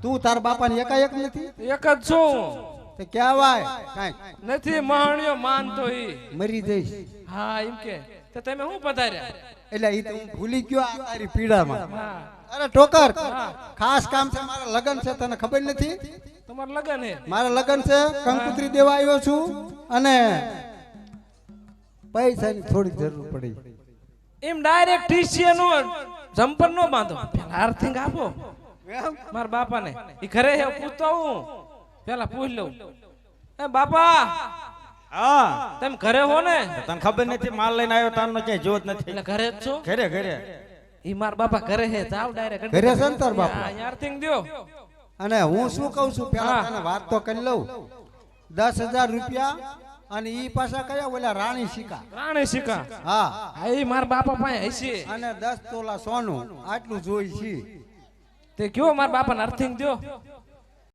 તું તાર બાપાને એકાએક નથી? એક જ છું. તે કહેવાય કાંઈક નથી મહાણ્યો માનતો ઈ. મરી જઈશ. હા એમ કે તો તમે શું પધાર્યા? એટલે ઈ તો હું ભૂલી ગયો આ તારી પીડામાં. હા અરે ટોકર, ખાસ કામ છે, મારા લગન છે, તને ખબર નથી? તમાર લગન હે? મારા લગન છે, કંકોત્રી દેવા આવ્યો છું અને પૈસાની થોડીક જરૂર પડી. એમ ડાયરેક્ટ ટીસીએ નો જમ્પર નો બાંધો, પેલા આર્થિંગ આપો મારા બાપાને. ઈ ઘરે હે પૂછતો હું, પેલા પૂછ લઉં. એ બાપા હા તમે ઘરે હો ને? તને ખબર નથી માલ લઈને આવ્યો તારનો ક્યાંય જોત નથી. એટલે ઘરે જ છો? ઘરે ઘરે ઈ મારા બાપા ઘરે હે, જાવ ડાયરેક્ટ ઘરે છે ને તાર બાપા? આર્થિંગ દ્યો. અને હું શું કહું છું, પેલા તને વાત તો કરી લઉં. 10,000 રૂપિયા અને ઈ પાછા કયા ઓલા રાણી સિક્કા. રાણી સિક્કા? હા, હા ઈ મારા બાપા પાસે હશે. અને 10 તોલા સોનું આટલું જોઈ છે. તે કયો મારા બાપાને અર્થિંગ દ્યો.